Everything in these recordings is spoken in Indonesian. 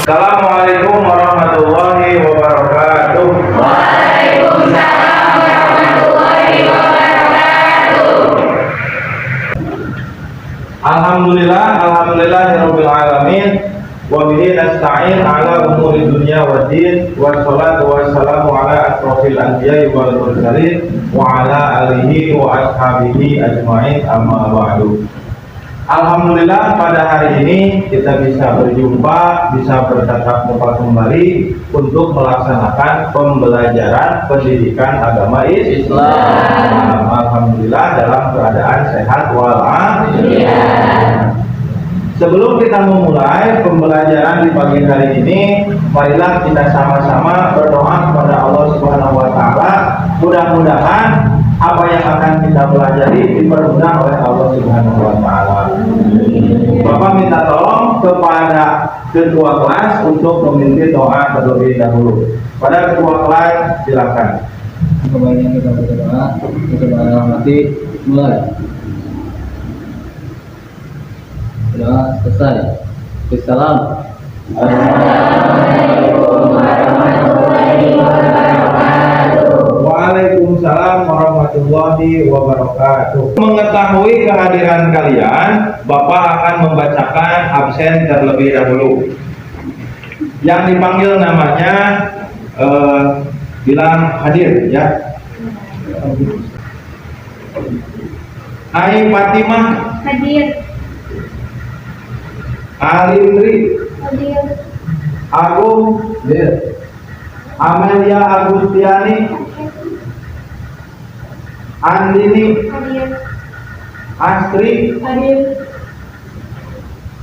Assalamualaikum warahmatullahi wabarakatuh. Waalaikumsalam warahmatullahi wabarakatuh. Alhamdulillahirabbil alamin. Wa bihi nasta'in ala umuri dunya waddin. Wassalatu wassalamu ala asrofil anbiya'i wal mursalin wa ala alihi wa ashabihi ajma'in, amma ba'du. Alhamdulillah, pada hari ini kita bisa berjumpa, bisa bertatap muka kembali untuk melaksanakan pembelajaran pendidikan agama Islam. Alhamdulillah dalam keadaan sehat walafiat. Sebelum kita memulai pembelajaran di pagi hari ini, marilah kita sama-sama berdoa kepada Allah Subhanahu wa taala. Mudah-mudahan apa yang akan kita pelajari dipermudah oleh Allah Subhanahu wa taala. Bapak minta tolong kepada ketua kelas untuk memimpin doa terlebih dahulu. Pada ketua kelas silakan. Kemudian kita berdoa, kita menghormati, mulai. Doa selesai. Bismillah. Assalamualaikum warahmatullahi wabarakatuh. Waalaikumsalam warahmatullahi wabarakatuh. Mengetahui kehadiran kalian, Bapak akan membacakan absen terlebih dahulu. Yang dipanggil namanya bilang hadir ya. Hai Fatimah. Hadir. Alindri. Hadir. Agung. Hadir. Amelia Agustiani. Andini. Hadir. Astri. Hadir.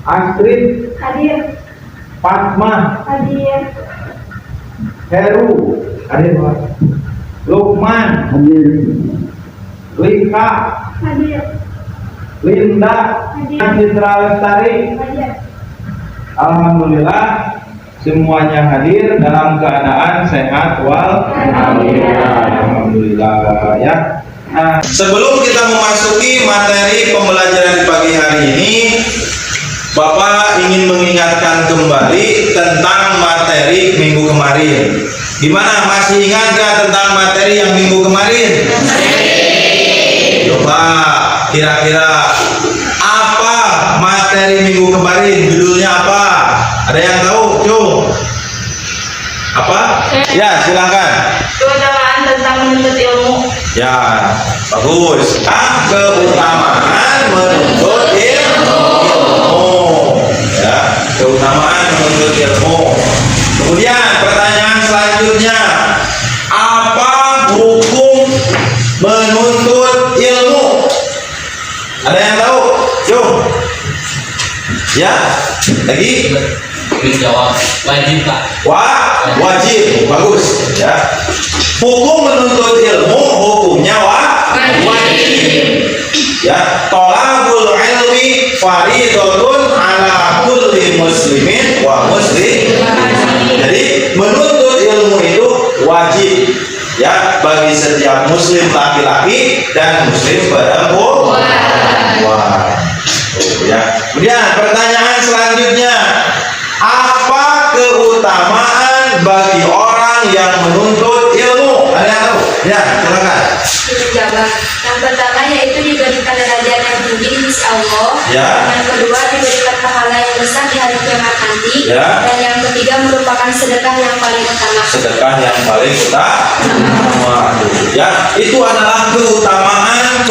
Astrid. Hadir. Fatma. Hadir. Heru. Hadir Pak. Lukman. Hadir. Lika. Hadir. Linda. Hadir. Citra Lestari. Hadir. Alhamdulillah semuanya hadir dalam keadaan sehat alhamdulillah ya. Nah, sebelum kita memasuki materi pembelajaran di pagi hari ini, Bapak ingin mengingatkan kembali tentang materi minggu kemarin. Gimana, masih ingat gak tentang materi yang minggu kemarin? Coba kira-kira apa materi minggu kemarin? Judulnya apa? Ada yang tahu? Cung. Apa? Ya, silakan. Keutamaan tentang menuntut ilmu. Ya, bagus. Keutamaan menuntut ilmu. Ya, keutamaan menuntut ilmu. Kemudian pertanyaan selanjutnya, apa hukum menuntut ilmu? Ada yang tahu? Cung. Ya, lagi? Jawab wajib Pak. Wajib, bagus ya. Hukum menuntut ilmu hukumnya wajib. Ya, thalabul ilmi fardhatun ala kulli muslimin wa muslim. Jadi menuntut ilmu itu wajib ya bagi setiap muslim laki-laki dan muslim perempuan. Ya. Kemudian pertanyaan selanjutnya, apa keutamaan bagi orang yang menuntut ilmu? Ada yang tahu? Ya, silakan. Dijawab. Yang pertama yaitu diberikan derajat yang tinggi di sisi Allah. Ya. Yang kedua diberikan pahala yang besar di hari kiamat nanti. Ya. Dan yang ketiga merupakan sedekah yang paling utama. Sedekah yang paling utama. Ya, itu adalah keutamaan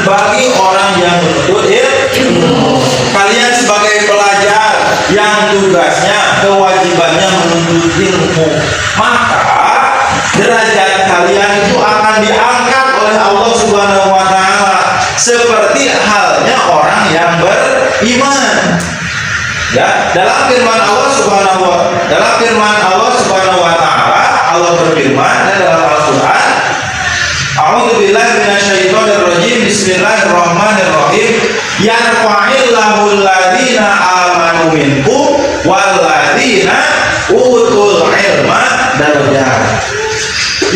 bagi orang yang menuntut ilmu. Kalian sebagai pelajar yang tugasnya, kewajibannya menuntut ilmu, maka derajat kalian itu akan diangkat oleh Allah Subhanahu wa taala seperti halnya orang yang beriman. Ya, dalam firman Allah Subhanahu wa taala, Allah berfirman dalam Al-Qur'an, A'udzubillahi minasyaitonir rajim. Bismillahirrahmanirrahim. Yarfa'illahu alladziina aamanu minkum walladziina utul ilma darajat.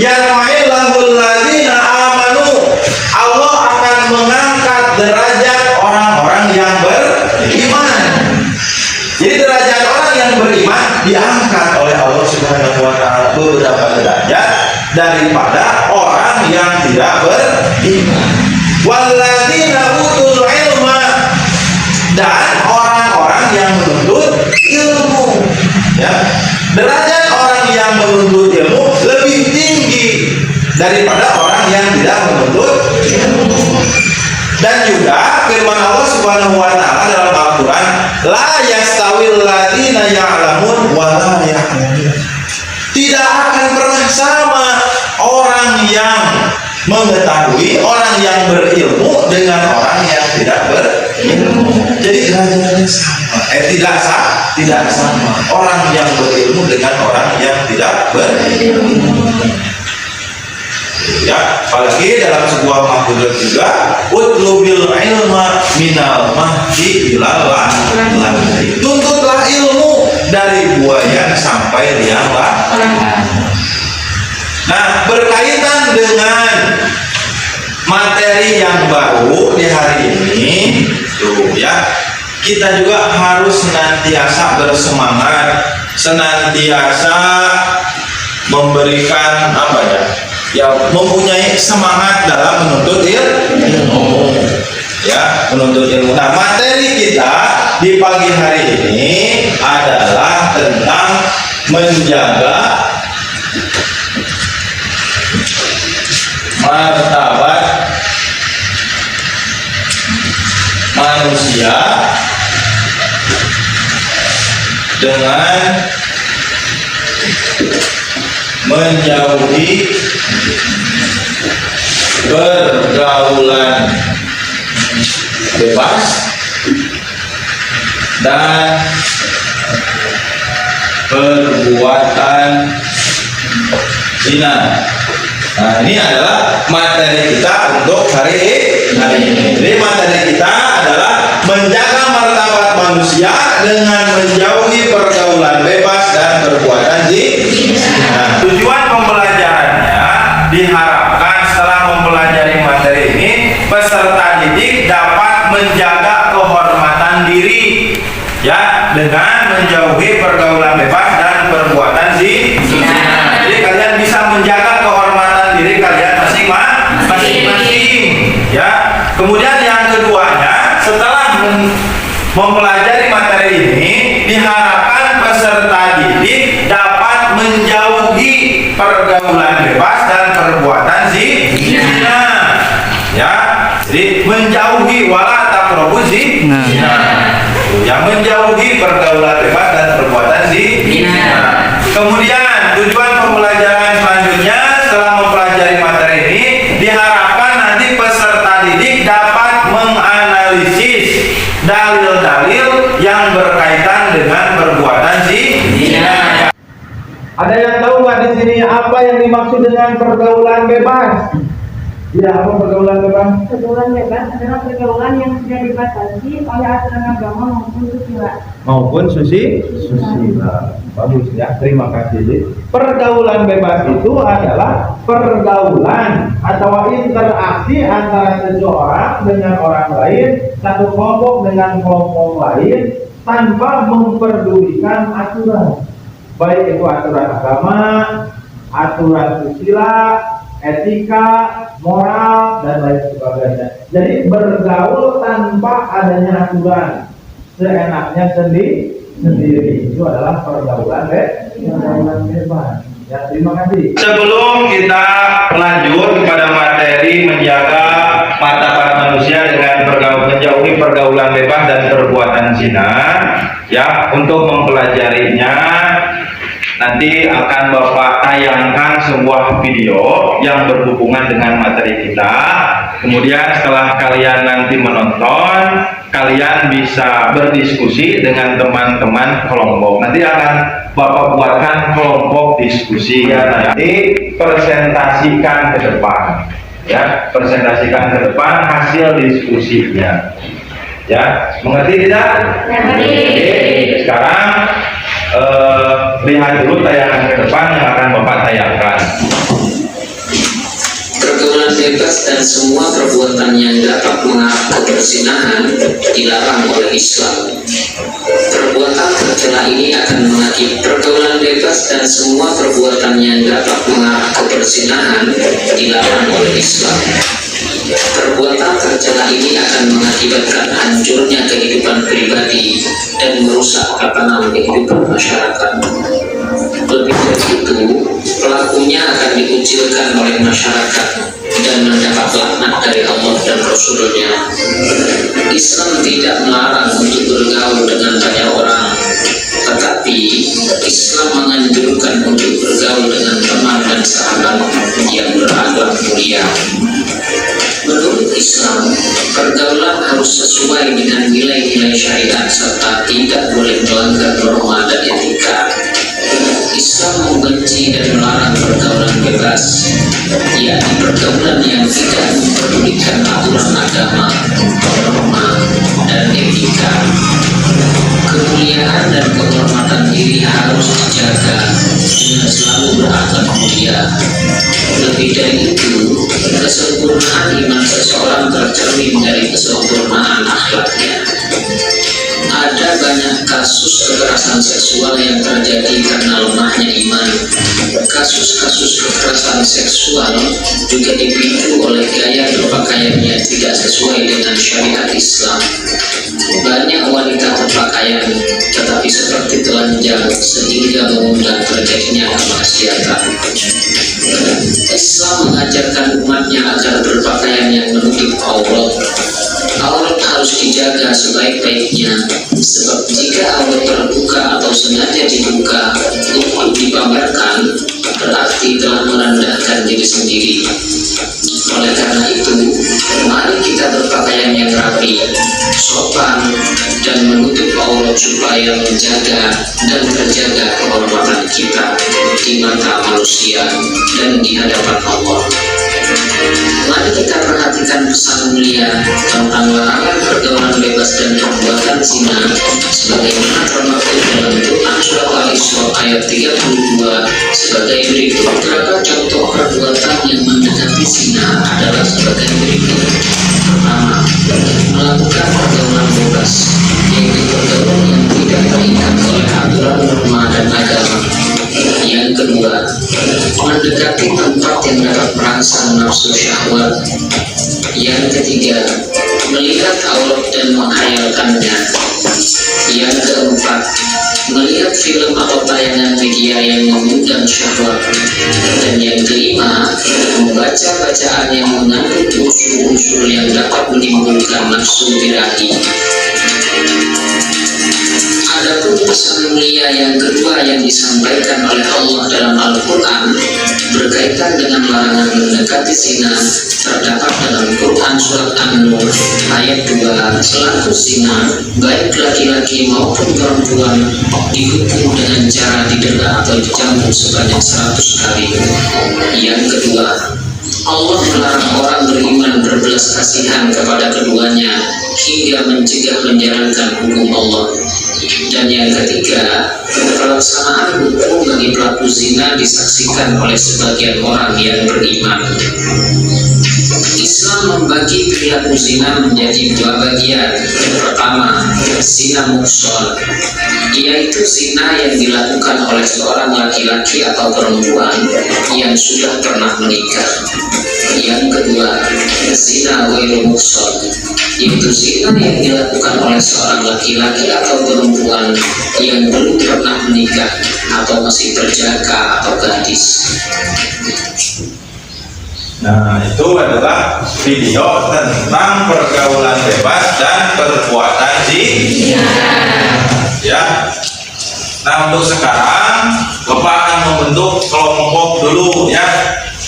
Yarfa'illahu alladziina aamanu. Allah akan mengangkat derajat orang-orang yang beriman. Jadi derajat orang yang beriman diangkat oleh Allah Subhanahu wa taala beberapa derajat daripada orang yang tidak beriman. Walladzina utul ilma, dan orang-orang yang menuntut ilmu, ya. Derajat orang yang menuntut ilmu lebih tinggi daripada orang yang tidak menuntut ilmu. Dan juga firman Allah Subhanahu wa taala dalam Al-Qur'an, la yastawil ladzina ya'lamun wa la ya'lamun. Tidak akan pernah sama orang yang mengetahui, orang yang berilmu dengan orang yang tidak berilmu. Jadi derajatnya sama. Tidak sama. Orang yang berilmu dengan orang yang tidak berilmu. Ya, apalagi dalam sebuah mahfudzah juga, utlubil ilma minal mahdi ilal lahdi. Tuntutlah ilmu dari buayan sampai liang lahat. Nah, berkaitan dengan materi yang baru di hari ini, tuh ya, kita juga harus senantiasa bersemangat, senantiasa memberikan apa ya? Ya, mempunyai semangat dalam menuntut ilmu. Ya, menuntut ilmu. Nah, materi kita di pagi hari ini adalah tentang menjaga martabat manusia dengan menjauhi pergaulan bebas dan perbuatan zina. Nah, ini adalah materi kita untuk hari ini. Jadi materi kita adalah menjaga martabat manusia dengan menjauhi pergaulan bebas dan perbuatan zina. Nah, tujuan pembelajarannya diharapkan setelah mempelajari materi ini, peserta didik dapat menjaga kehormatan diri, ya, dengan menjauhi pergaulan bebas dan perbuatan zina. Jadi kalian bisa menjaga kehormatan diri kalian masing-masing, ya. Kemudian yang keduanya, setelah mempelajari materi ini, diharapkan peserta didik dapat menjauhi pergaulan bebas dan perbuatan zina, ya. Jadi menjauhi wala taqrabu zina, yang menjauhi pergaulan bebas dan perbuatan zina. Kemudian tujuan pembelajaran selanjutnya setelah mempelajari materi ini, diharapkan nanti peserta didik dapat menganalisis dalil-dalil yang berkaitan dengan perbuatan zina. Ada yang tahu nggak di sini apa yang dimaksud dengan pergaulan bebas? Ya, apa pergaulan bebas? Pergaulan bebas adalah pergaulan yang tidak dibatasi oleh aturan agama maupun susila. Susila. Bagus ya, terima kasih. Pergaulan bebas itu adalah pergaulan atau interaksi antara seseorang dengan orang lain, satu kelompok dengan kelompok lain, tanpa memperdulikan aturan, baik itu aturan agama, aturan susila, etika, moral, dan lain sebagainya. Jadi bergaul tanpa adanya aturan, seenaknya sendiri. Itu adalah pergaulan bebas. Ya, terima kasih. Sebelum kita lanjut kepada materi menjaga martabat manusia dengan menjauhi pergaulan bebas dan perbuatan zina, ya, untuk mempelajarinya nanti akan Bapak tayangkan sebuah video yang berhubungan dengan materi kita. Kemudian setelah kalian nanti menonton, kalian bisa berdiskusi dengan teman-teman kelompok. Nanti akan Bapak buatkan kelompok diskusi, ya, nanti presentasikan ke depan, ya, presentasikan ke depan hasil diskusinya, ya. Mengerti tidak? Mengerti. Oke, sekarang lihat dulu tayangan ke depan yang akan Bapak tayangkan. Pergaulan bebas dan semua perbuatan yang dapat mengarah ke perzinahan dilarang oleh Islam. Perbuatan tercela ini akan pergaulan bebas dan semua perbuatan yang dapat mengarah ke perzinahan dilarang oleh Islam. Perbuatan tercela ini akan mengakibatkan hancurnya kehidupan pribadi dan merusak tatanan kehidupan masyarakat. Lebih dari itu, pelakunya akan dikucilkan oleh masyarakat dan mendapat laknat dari Allah dan Rasul-Nya. Islam tidak melarang untuk bergaul dengan banyak orang, tetapi Islam menganjurkan untuk bergaul dengan teman dan sahabat yang berakhlak mulia. Menurut Islam, pergaulan harus sesuai dengan nilai-nilai syariat serta tidak boleh melanggar norma dan etika. Islam membenci dan melarang pergaulan bebas, yakni pergaulan yang tidak mempedulikan aturan agama, norma, dan etika. Kemuliaan dan kehormatan diri harus dijaga dengan selalu berakhlak mulia. Lebih dari itu, kesempurnaan iman seseorang tercermin dari kesempurnaan akhlaknya. Ada banyak kasus kekerasan seksual yang terjadi karena lemahnya iman. Kasus-kasus kekerasan seksual juga dipicu oleh gaya berpakaian yang tidak sesuai dengan syariat Islam. Banyak wanita berpakaian tetapi seperti telanjang sehingga mengundang terjadinya kemaksiatan. Islam mengajarkan umatnya agar berpakaian yang menutup aurat. Aurat harus dijaga sebaik-baiknya, sebab jika aurat terbuka atau sengaja dibuka untuk dipamerkan, berarti telah merendahkan diri sendiri. Oleh karena itu, mari kita berpakaian yang rapi, sopan, dan menutup aurat supaya menjaga dan terjaga kehormatan kita di mata manusia dan di hadapan Allah. Mari kita perhatikan pesan mulia tentang larangan pergaulan bebas dan perbuatan zina sebagaimana termaktub dalam Quran Surat Al-Isra ayat 32 sebagai berikut. Beberapa contoh perbuatan yang mendekati zina adalah sebagai berikut. Pertama, melakukan pergaulan bebas, yaitu pergaulan yang tidak terikat oleh aturan norma dan agama. Yang kedua, mendekati tempat yang dapat merangsang nafsu syahwat. Yang ketiga, melihat aurat dan menghayalkannya. Yang keempat, melihat film atau tayangan media yang mengundang syahwat. Dan yang kelima, membaca bacaan yang mengandung unsur-unsur yang dapat menimbulkan nafsu birahi. Adapun pesan mulia yang kedua yang disampaikan oleh Allah dalam Al-Quran berkaitan dengan larangan mendekati zina terdapat dalam Quran Surat An-Nur ayat 2. Selaku zina, baik laki-laki maupun perempuan dihukum dengan cara didera atau dicambuk sebanyak 100 kali. Yang kedua, Allah melarang orang beriman berbelas kasihan kepada keduanya hingga mencegah menjalankan hukum Allah. Dan yang ketiga, pelaksanaan hukum bagi pelaku zina disaksikan oleh sebagian orang yang beriman. Islam membagi perilaku zina menjadi dua bagian. Pertama, zina muhsan, yaitu zina yang dilakukan oleh seorang laki-laki atau perempuan yang sudah pernah menikah. Yang kedua, zina ghairu muhsan, yaitu zina yang dilakukan oleh seorang laki-laki atau perempuan yang belum pernah menikah atau masih berjaka atau gadis. Nah, itu adalah video tentang pergaulan bebas dan perbuatan zina. Ya. Nah, untuk sekarang Bapak akan membentuk kelompok dulu ya.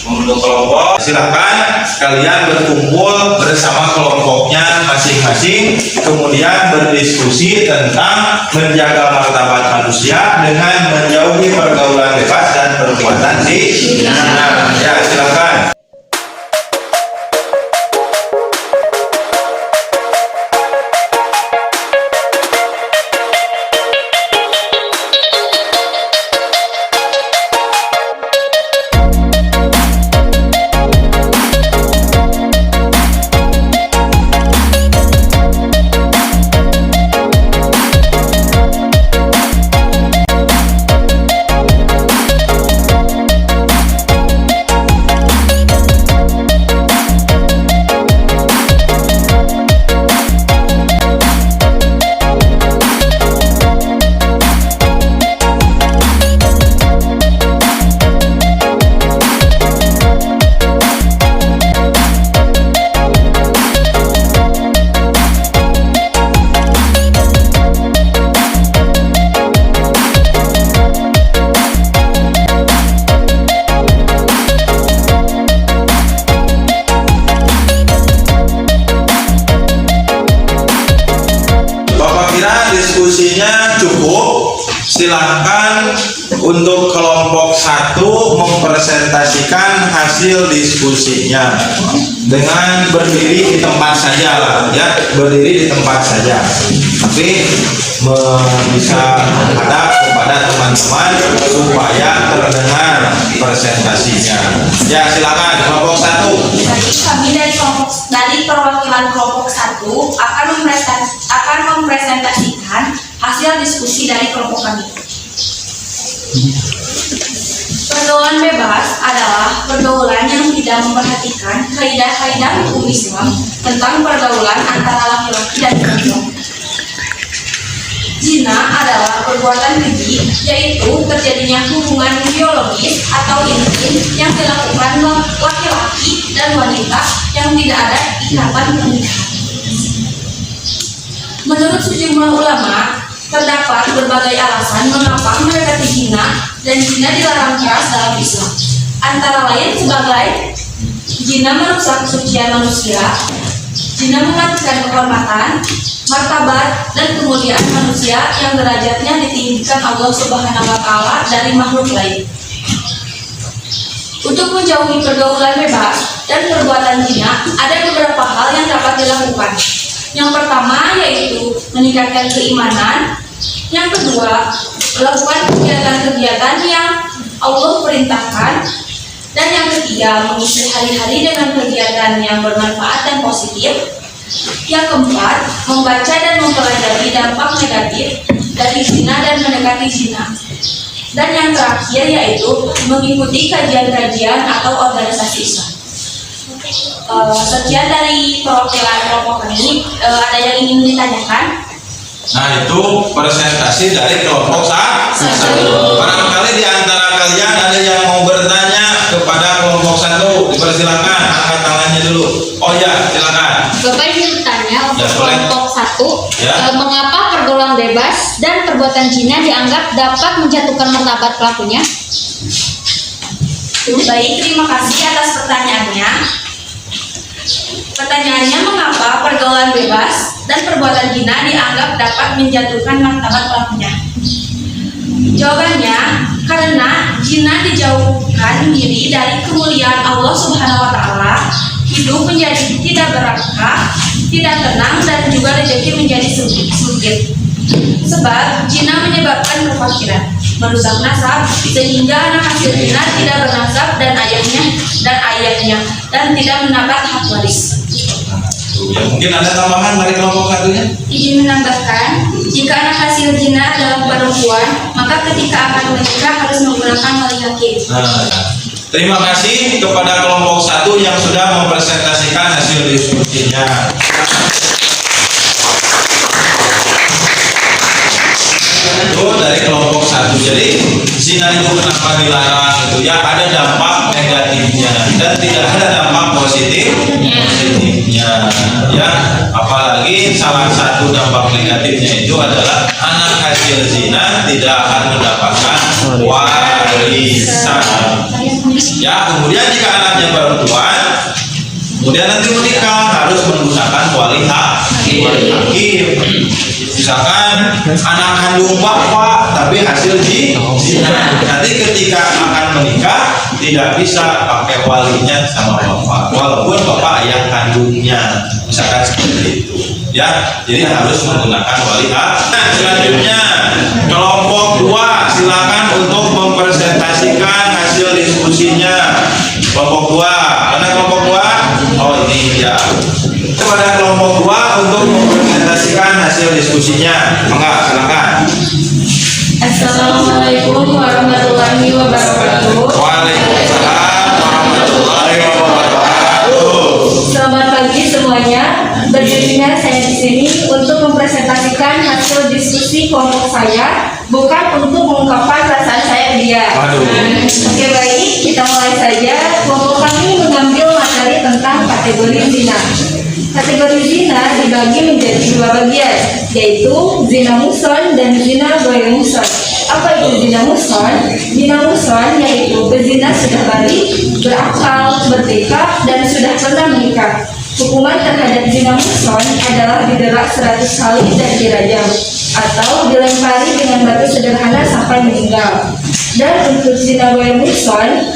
Membentuk kelompok. Silakan kalian berkumpul bersama kelompoknya masing-masing, kemudian berdiskusi tentang menjaga martabat manusia dengan menjauhi pergaulan bebas dan perbuatan zina. Ya, silakan. Silahkan untuk kelompok 1 mempresentasikan hasil diskusinya dengan berdiri di tempat saja lah ya, berdiri di tempat saja, tapi bisa menghadap kepada teman-teman supaya terdengar presentasinya. Ya, silakan kelompok 1. Baik, kami dari perwakilan kelompok 1 akan mempresentasikan hasil diskusi dari kelompok kami. Pergaulan bebas adalah pergaulan yang tidak memperhatikan kaidah-kaidah hukum Islam tentang pergaulan antara laki-laki dan perempuan. Zina adalah perbuatan keji, yaitu terjadinya hubungan biologis atau intim yang dilakukan laki-laki dan wanita yang tidak ada ikatan pernikahan. Menurut sejumlah ulama, terdapat berbagai alasan mengapa mendekati zina, dan zina dilarang keras dalam Islam. Antara lain sebagai zina merusak kesucian manusia, zina mematikan kehormatan, martabat, dan kemuliaan manusia yang derajatnya ditinggikan Allah Subhanahu wa Ta'ala dari makhluk lain. Untuk menjauhi pergaulan bebas dan perbuatan zina, ada beberapa hal yang dapat dilakukan. Yang pertama yaitu meningkatkan keimanan. Yang kedua, melakukan kegiatan-kegiatan yang Allah perintahkan. Dan yang ketiga, mengisi hari-hari dengan kegiatan yang bermanfaat dan positif. Yang keempat, membaca dan mempelajari dampak negatif dari zina dan mendekati zina. Dan yang terakhir yaitu mengikuti kajian-kajian atau organisasi Islam. Sekian dari perwakilan kelompok ini. Ada yang ingin ditanyakan? Nah, itu presentasi dari kelompok 1. Barangkali di antara kalian ada yang mau bertanya kepada kelompok 1, dipersilakan, angkat tangannya dulu. Oh ya, silakan. Bapak ingin bertanya untuk Ya, boleh. kelompok 1, Ya. mengapa pergaulan bebas dan perbuatan zina dianggap dapat menjatuhkan martabat pelakunya? Baik, terima kasih atas pertanyaannya. Pertanyaannya, mengapa pergaulan bebas dan perbuatan zina dianggap dapat menjatuhkan martabat pelakunya? Jawabannya, karena zina dijauhkan diri dari kemuliaan Allah Subhanahu wa Ta'ala, hidup menjadi tidak berkah, tidak tenang, dan juga rezeki menjadi sempit. Sebab zina menyebabkan kefakiran, merusak nasab, sehingga anak hasil zina tidak bernasab dan ayahnya dan tidak mendapat hak waris. Ya, mungkin ada tambahan dari kelompok 1-nya? Izin menambahkan, jika anak hasil zina adalah perempuan, maka ketika akan menikah harus menggunakan wali hakim. Nah, terima kasih kepada kelompok 1 yang sudah mempresentasikan hasil diskusinya. Itu dari kelompok 1. Jadi zina itu kenapa dilarang itu ya, ada dampak negatifnya dan tidak ada dampak positifnya ya. Apalagi salah satu dampak negatifnya itu adalah anak hasil zina tidak akan mendapatkan warisan ya. Kemudian jika anaknya perempuan kemudian nanti menikah harus menggunakan wali hakim. Misalkan anak kandung bapak tapi hasil zina, nanti ketika akan menikah tidak bisa pakai walinya sama bapak, walaupun bapak ayah kandungnya, misalkan seperti itu ya. Jadi harus menggunakan wali hakim. Nah, selanjutnya kelompok 2 silakan untuk mempresentasikan hasil diskusinya. Kelompok 2, mana kelompok 2? Oh, ini ya. Kepada kelompok 2 untuk mempresentasikan hasil diskusinya. Enggak, silakan. Assalamualaikum warahmatullahi wabarakatuh. Waalaikumsalam warahmatullahi wabarakatuh. Selamat pagi semuanya. Berdirinya saya di sini untuk mempresentasikan hasil diskusi kelompok saya, bukan untuk mengungkapkan perasaan saya ke dia. Waduh. Oke, baik, kita mulai saja. Kelompok kami mengambil materi tentang kategori zina. Kategori zina dibagi menjadi 2 bagian, yaitu zina muhsan dan zina ghairu muhsan. Apa itu zina muhsan? Zina muhsan yaitu berzina sudah balik, berakal, bertekad, dan sudah pernah menikah. Hukuman terhadap zina muhsan adalah didera 100 kali dan dirajam atau dilempari dengan batu sederhana sampai meninggal. Dan untuk zina ghair muhsan,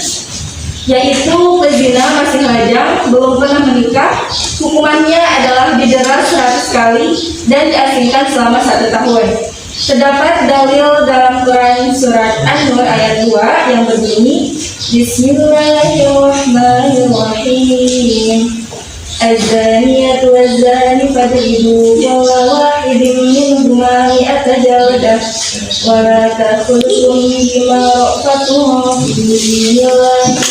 yaitu pezina masih lajang belum pernah menikah, hukumannya adalah didera 100 kali dan diasingkan selama 1 tahun. Terdapat dalil dalam Quran surat An-Nur ayat 2 yang berbunyi, Bismillahirrahmanirrahim. Az-zaniyatu waz-zani fajlidu kulla wahidin minhuma mi'ata jaldah wa la ta'khudhukum bima ra'fatun fi dinillahi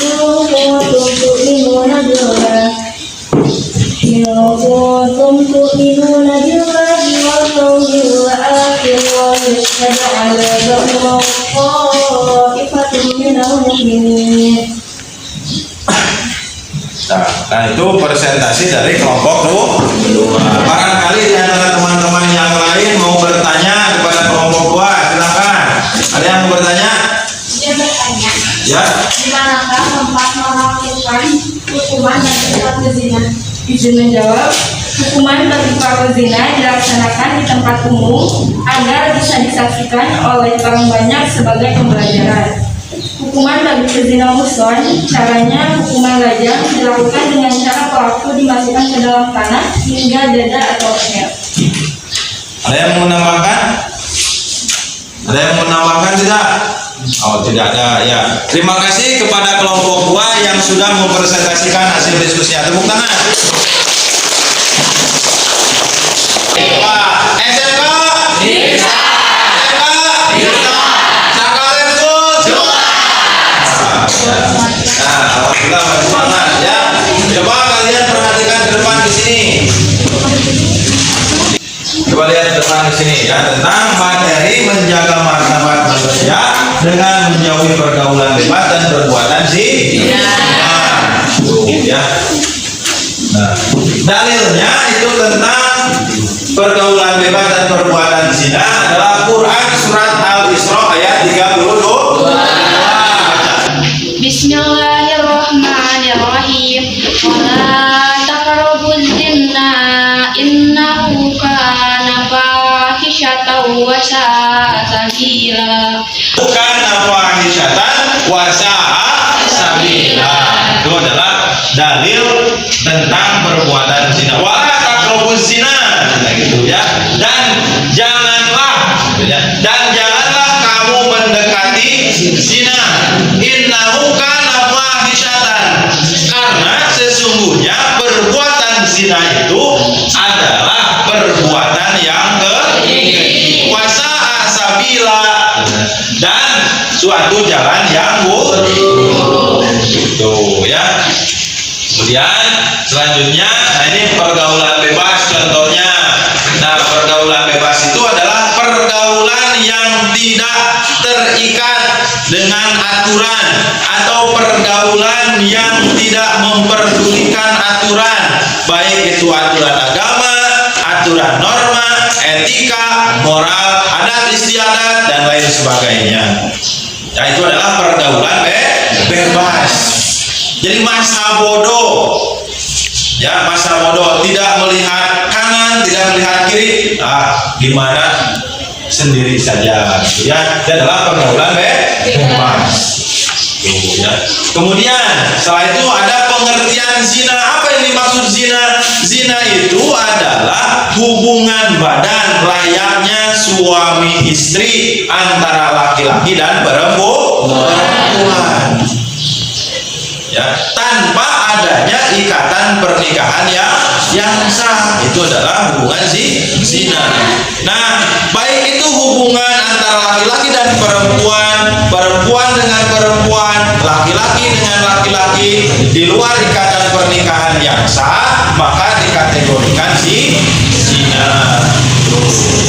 in kuntum tu'minuna billahi wal yawmil akhir wa yashhadu 'ala dha'ifatun minal mu'minin. Nah itu presentasi dari kelompok dua. Barangkali di antara teman-teman yang lain mau bertanya kepada kelompok dua, silakan. Ada yang mau bertanya? Dia bertanya, Ya. di manakah tempat melakukan hukuman bagi pelaku zina? Izin menjawab, hukuman bagi pelaku zina dilaksanakan di tempat umum agar bisa disaksikan oleh orang banyak sebagai pembelajaran. Hukuman bagi pezina muhsan, caranya hukuman lajang dilakukan dengan cara pelaku dimasukkan ke dalam tanah hingga dada atau leher. Ada yang mau menambahkan? Ada yang mau menambahkan tidak? Oh tidak ada ya. Terima kasih kepada kelompok 2 yang sudah mempresentasikan hasil diskusinya. Tepuk tangan. Wah, SMK bisa. Nah, alhamdulillah semangat ya. Coba kalian perhatikan ke depan di sini. Coba lihat ke depan di sini ya, tentang materi menjaga martabat manusia dengan menjauhi pergaulan bebas dan perbuatan zina. Tuh ya. Nah, dalilnya itu tentang pergaulan bebas dan perbuatan zina adalah Quran surat Al-Isra ayat 32. Bismillahirrahmanirrahim. Wala taqrabuz zina innahu kana fahisyatan wa sa'a sabila. Bukan fahisyatan wa sa'a sabila. Itu adalah dalil tentang perbuatan zina. Wala taqrabuz zina, gitu ya. Dan janganlah kamu mendekati zina. Innahu kana fahisyatan, karena sesungguhnya perbuatan zina itu adalah perbuatan yang keji, wasa'a sabila, dan suatu jalan yang buruk. Itu ya. Kemudian selanjutnya, nah ini pergaulan bebas contohnya. Nah, pergaulan bebas itu adalah pergaulan yang tidak terikat dengan aturan atau pergaulan yang tidak memperdulikan aturan, baik itu aturan agama, aturan norma, etika, moral, adat istiadat dan lain sebagainya. Nah, itu adalah pergaulan bebas. Jadi masa bodoh, ya masa bodoh, tidak melihat kanan, tidak melihat kiri, gimana sendiri saja, gitu ya. Itu adalah pergaulan bebas. Ya. Kemudian setelah itu ada pengertian zina. Apa yang dimaksud zina? Zina itu adalah hubungan badan layaknya suami istri antara laki-laki dan perempuan. Ya, tanpa adanya ikatan pernikahan yang sah, itu adalah hubungan zina. Nah, baik itu hubungan antara laki-laki dan perempuan, perempuan dengan perempuan, laki-laki dengan laki-laki, di luar ikatan pernikahan yang sah, maka dikategorikan zina.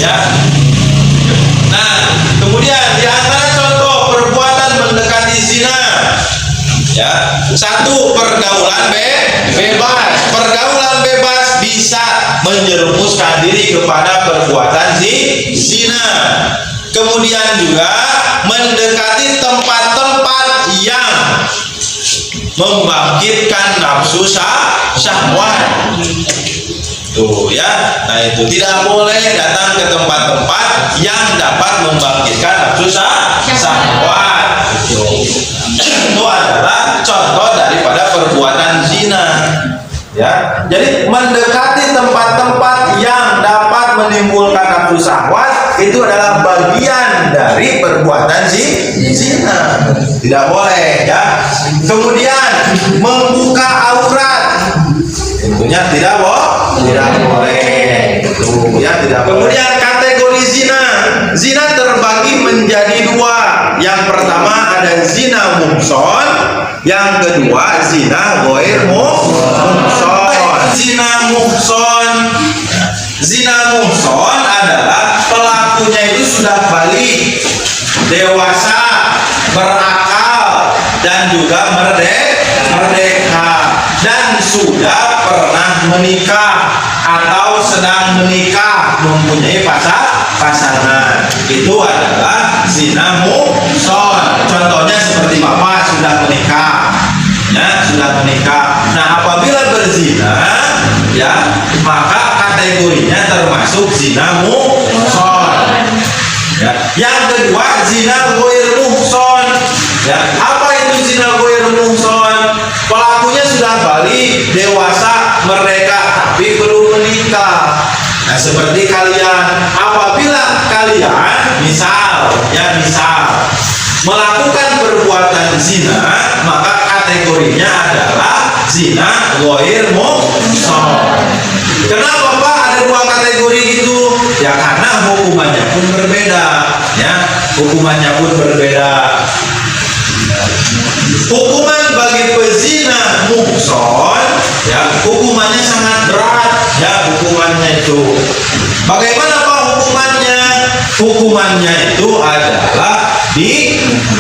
Ya. Nah, kemudian di antara contoh perbuatan mendekati zina, ya, satu, pergaulan bebas. Pergaulan bebas bisa menjerumuskan diri kepada perbuatan zina. Kemudian juga mendekati tempat-tempat yang membangkitkan nafsu syahwat. Tuh ya, nah itu tidak boleh datang ke tempat-tempat yang dapat membangkitkan nafsu syahwat. Itu adalah contoh daripada perbuatan zina. Ya, jadi mendekati tempat-tempat yang dapat menimbulkan nafsu syahwat itu adalah bagian dari perbuatan zina. Tidak boleh ya. Kemudian membuka aurat, tentunya tidak boleh. Itu ya tidak boleh. Kemudian kategori zina terbagi menjadi dua. Yang pertama ada zina muhson, yang kedua zina ghair muhson. Zina muhson adalah pelakunya itu sudah balik, dewasa, berakal, dan juga merdeka, dan sudah pernah menikah atau sedang menikah, mempunyai pasangan. Itu adalah zina muhson. Contohnya seperti bapak sudah menikah, ya sudah menikah. Nah apabila berzina, ya maka kategorinya termasuk zina muhson. Ya. Yang kedua zina ghair muhson. Ya, apa itu zina ghair muhson? Pelakunya sudah balik, dewasa, merdeka, tapi belum menikah. Nah, seperti kalian, apabila kalian misal melakukan perbuatan zina, maka kategorinya adalah zina ghair muhson. Kenapa Pak ada dua kategori itu? Ya karena hukumannya pun berbeda, ya. Hukumannya pun berbeda. Hukuman bagi pezina muhson, ya, hukumannya sangat berat, ya, hukumannya itu. Bagaimana Pak hukumannya? Hukumannya itu adalah dirajam.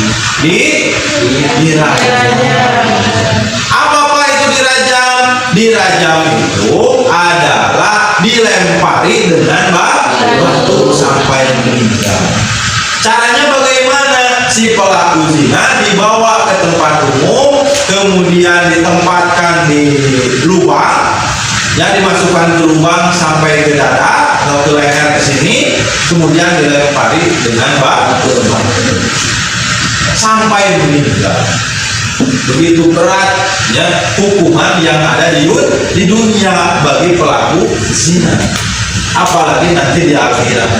Apa Pak itu dirajam? Dirajam itu adalah dilempari dengan batu sampai meninggal. Caranya bagaimana? Si pelaku zina dibawa ke tempat umum, kemudian ditempatkan di lubang, ya dimasukkan ke lubang sampai ke dada atau ke leher ke sini, kemudian dilempari dengan batu sampai meninggal. Begitu berat ya hukuman yang ada di dunia bagi pelaku zina, apalagi nanti di akhirat.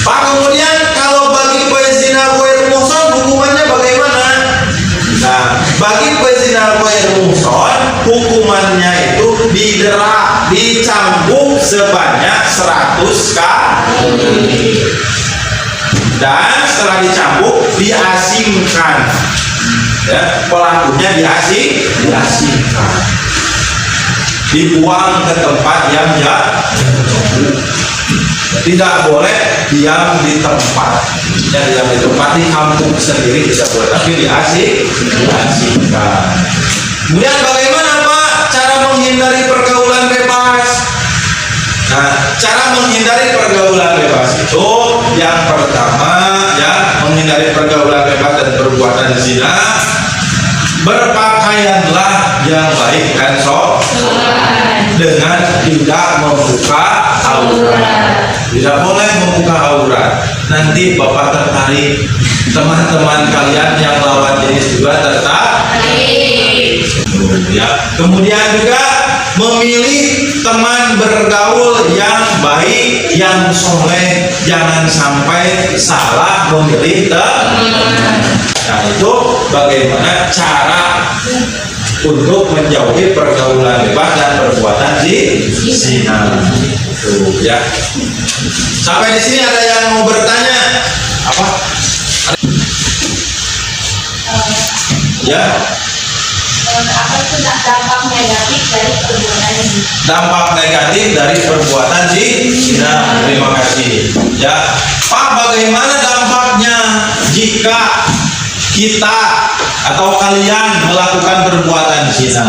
Pak, kemudian kalau bagi pezina ghair muhson hukumannya bagaimana? Nah, bagi pezina ghair muhson hukumannya itu didera, dicambuk sebanyak 100 kali. Dan setelah dicambuk diasingkan, ya, pelakunya diasingkan, dibuang ke tempat yang jauh. Tidak boleh diam di tempat, ya, diam di tempat di kampung sendiri tidak boleh, tapi diasingkan. Kemudian bagaimana Pak cara menghindari pergaulan bebas? Nah, cara menghindari pergaulan bebas itu yang pertama, ya, menghindari pergaulan bebas dan perbuatan zina, berpakaianlah yang baik dan sopan dengan tidak membuka aurat. Tidak boleh membuka aurat. Nanti Bapak tertarik, teman-teman kalian yang lawan jenis juga tertarik. Ya. Kemudian juga memilih teman bergaul yang baik, yang soleh, jangan sampai salah memilih teman. Nah itu bagaimana cara untuk menjauhi pergaulan bebas dan perbuatan zina. Tuh ya. Sampai di sini ada yang mau bertanya? Apa? Ya. Apa itu dampak negatif dari perbuatan ini? Dampak negatif dari perbuatan zina. Terima kasih. Ya, Pak, bagaimana dampaknya jika kita atau kalian melakukan perbuatan zina?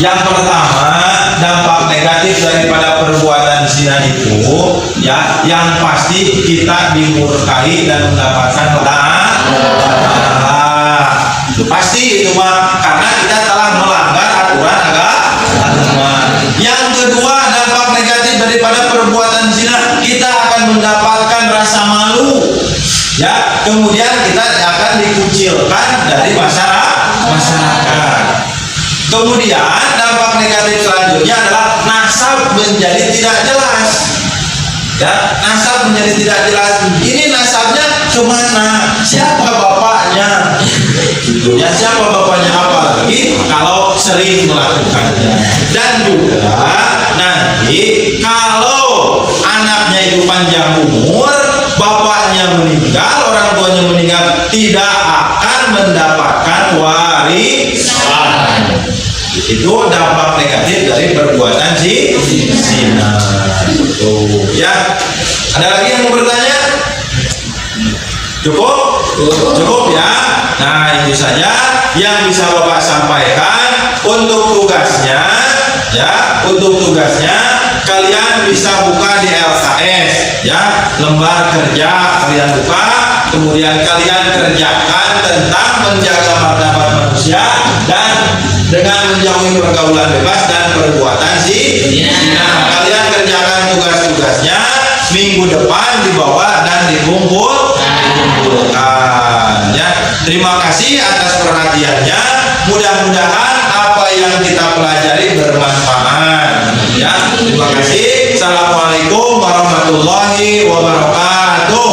Yang pertama, dampak negatif daripada perbuatan zina itu, ya, yang pasti kita dimurkai dan mendapatkan la'nat. Pasti itu mah karena kita telah melanggar aturan agama. Yang kedua, dampak negatif daripada perbuatan zina, kita akan mendapatkan rasa malu. Ya, kemudian kita akan dikucilkan dari masyarakat. Kemudian dampak negatif selanjutnya adalah nasab menjadi tidak jelas. Ya, nasab menjadi tidak jelas. Ini nasabnya kemana? Siapa bapaknya? Ya, siapa bapaknya, apalagi kalau sering melakukannya. Dan juga nanti kalau anaknya itu panjang umur, bapaknya meninggal, orang tuanya meninggal, tidak akan mendapatkan warisan. Itu dampak negatif dari perbuatan zina. Tuh, ya. Ada lagi yang mau bertanya? Cukup? Cukup ya. Nah, itu saja yang bisa Bapak sampaikan. Untuk tugasnya, ya, untuk tugasnya kalian bisa buka di LKS, ya, lembar kerja kalian buka, kemudian kalian kerjakan tentang menjaga martabat manusia dan dengan menjauhi pergaulan bebas dan perbuatan zina. Kalian kerjakan tugas-tugasnya, minggu depan dibawa dan dikumpulkan. Ya, terima kasih atas perhatiannya. Mudah-mudahan apa yang kita pelajari bermanfaat. Ya, terima kasih. Assalamualaikum warahmatullahi wabarakatuh.